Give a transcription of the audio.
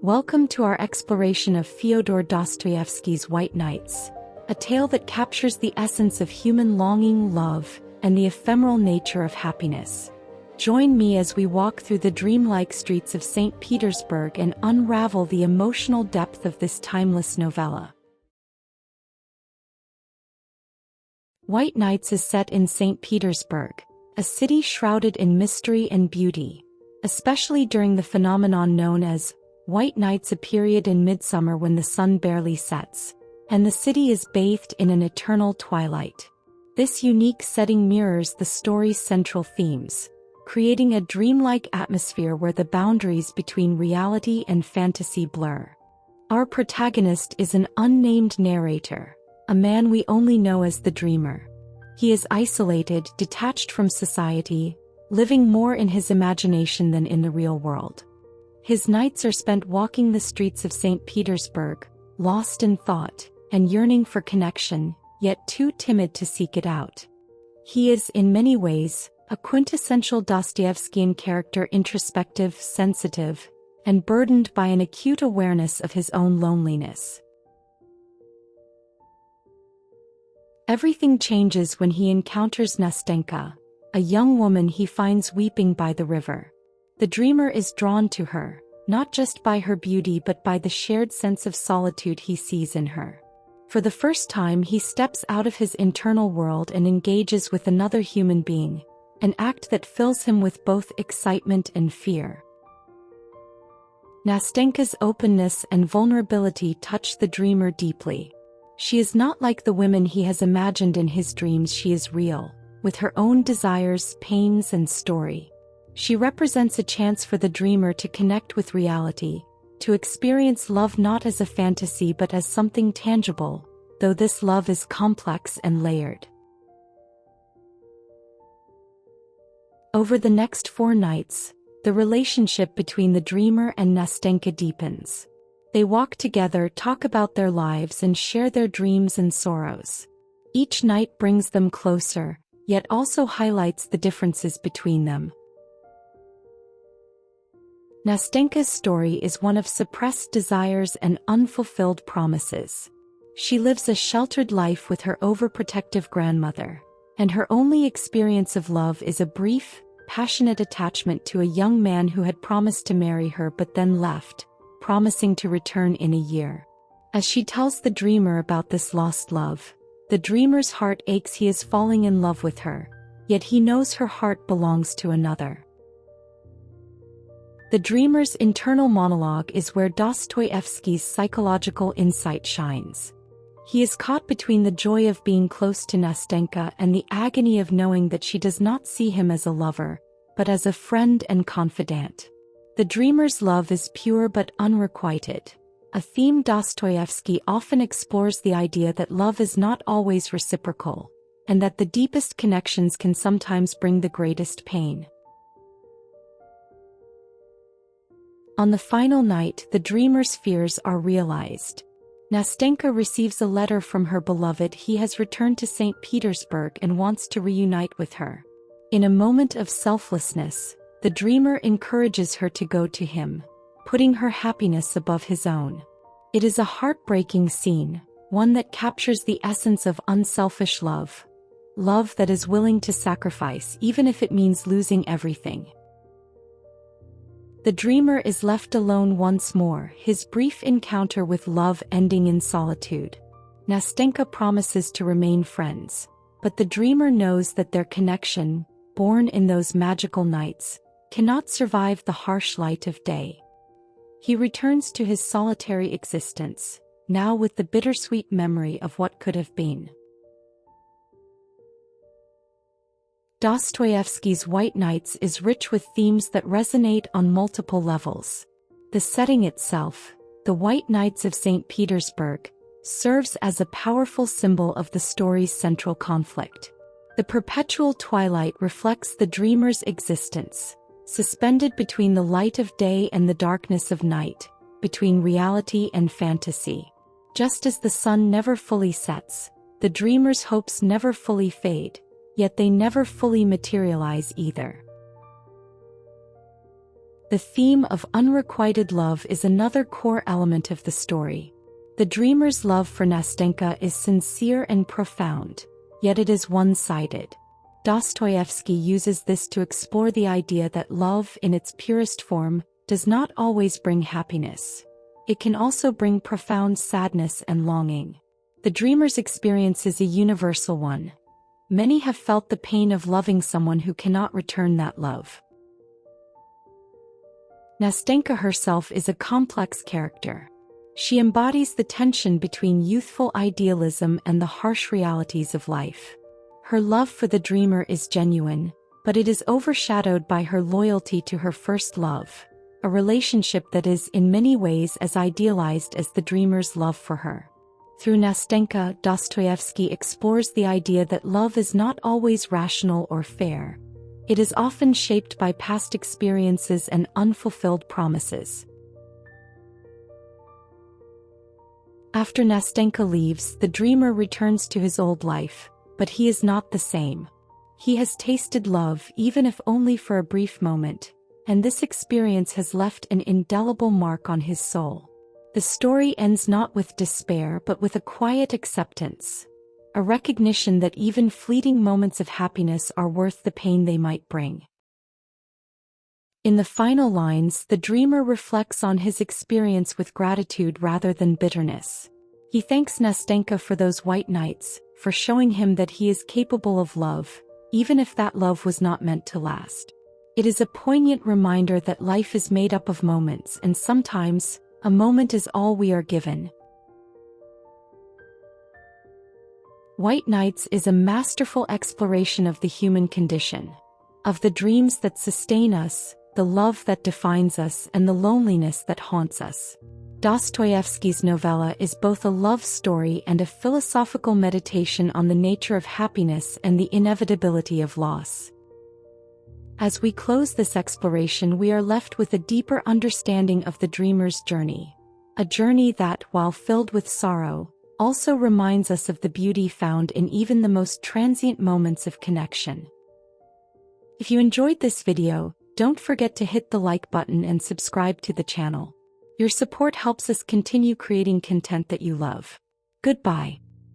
Welcome to our exploration of Fyodor Dostoevsky's White Nights, a tale that captures the essence of human longing, love, and the ephemeral nature of happiness. Join me as we walk through the dreamlike streets of St. Petersburg and unravel the emotional depth of this timeless novella. White Nights is set in St. Petersburg, a city shrouded in mystery and beauty, especially during the phenomenon known as White Nights, a period in midsummer when the sun barely sets, and the city is bathed in an eternal twilight. This unique setting mirrors the story's central themes, creating a dreamlike atmosphere where the boundaries between reality and fantasy blur. Our protagonist is an unnamed narrator, a man we only know as the Dreamer. He is isolated, detached from society, living more in his imagination than in the real world. His nights are spent walking the streets of St. Petersburg, lost in thought, and yearning for connection, yet too timid to seek it out. He is, in many ways, a quintessential Dostoevskian character, introspective, sensitive, and burdened by an acute awareness of his own loneliness. Everything changes when he encounters Nastenka, a young woman he finds weeping by the river. The Dreamer is drawn to her, not just by her beauty but by the shared sense of solitude he sees in her. For the first time he steps out of his internal world and engages with another human being, an act that fills him with both excitement and fear. Nastenka's openness and vulnerability touch the Dreamer deeply. She is not like the women he has imagined in his dreams. She is real, with her own desires, pains, and story. She represents a chance for the Dreamer to connect with reality, to experience love not as a fantasy but as something tangible, though this love is complex and layered. Over the next 4 nights, the relationship between the Dreamer and Nastenka deepens. They walk together, talk about their lives, and share their dreams and sorrows. Each night brings them closer, yet also highlights the differences between them. Nastenka's story is one of suppressed desires and unfulfilled promises. She lives a sheltered life with her overprotective grandmother, and her only experience of love is a brief, passionate attachment to a young man who had promised to marry her but then left, promising to return in a year. As she tells the Dreamer about this lost love, the Dreamer's heart aches. He is falling in love with her, yet he knows her heart belongs to another. The Dreamer's internal monologue is where Dostoevsky's psychological insight shines. He is caught between the joy of being close to Nastenka and the agony of knowing that she does not see him as a lover, but as a friend and confidant. The Dreamer's love is pure but unrequited, a theme Dostoevsky often explores. The idea that love is not always reciprocal, and that the deepest connections can sometimes bring the greatest pain. On the final night, the Dreamer's fears are realized. Nastenka receives a letter from her beloved. He has returned to St. Petersburg and wants to reunite with her. In a moment of selflessness, the Dreamer encourages her to go to him, putting her happiness above his own. It is a heartbreaking scene, one that captures the essence of unselfish love. Love that is willing to sacrifice even if it means losing everything. The Dreamer is left alone once more, his brief encounter with love ending in solitude. Nastenka promises to remain friends, but the Dreamer knows that their connection, born in those magical nights, cannot survive the harsh light of day. He returns to his solitary existence, now with the bittersweet memory of what could have been. Dostoevsky's White Nights is rich with themes that resonate on multiple levels. The setting itself, the White Nights of St. Petersburg, serves as a powerful symbol of the story's central conflict. The perpetual twilight reflects the Dreamer's existence, suspended between the light of day and the darkness of night, between reality and fantasy. Just as the sun never fully sets, the Dreamer's hopes never fully fade, yet they never fully materialize either. The theme of unrequited love is another core element of the story. The dreamer's love for Nastenka is sincere and profound, yet it is one-sided. Dostoevsky uses this to explore the idea that love, in its purest form, does not always bring happiness. It can also bring profound sadness and longing. The dreamer's experience is a universal one. Many have felt the pain of loving someone who cannot return that love. Nastenka herself is a complex character. She embodies the tension between youthful idealism and the harsh realities of life. Her love for the dreamer is genuine, but it is overshadowed by her loyalty to her first love, a relationship that is in many ways as idealized as the dreamer's love for her. Through Nastenka, Dostoevsky explores the idea that love is not always rational or fair. It is often shaped by past experiences and unfulfilled promises. After Nastenka leaves, the dreamer returns to his old life, but he is not the same. He has tasted love, even if only for a brief moment, and this experience has left an indelible mark on his soul. The story ends not with despair but with a quiet acceptance, a recognition that even fleeting moments of happiness are worth the pain they might bring. In the final lines, the dreamer reflects on his experience with gratitude rather than bitterness. He thanks Nastenka for those white nights, for showing him that he is capable of love, even if that love was not meant to last. It is a poignant reminder that life is made up of moments, and sometimes, a moment is all we are given. White Nights is a masterful exploration of the human condition, of the dreams that sustain us, the love that defines us, and the loneliness that haunts us. Dostoevsky's novella is both a love story and a philosophical meditation on the nature of happiness and the inevitability of loss. As we close this exploration, we are left with a deeper understanding of the dreamer's journey, a journey that, while filled with sorrow, also reminds us of the beauty found in even the most transient moments of connection. If you enjoyed this video, don't forget to hit the like button and subscribe to the channel. Your support helps us continue creating content that you love. Goodbye.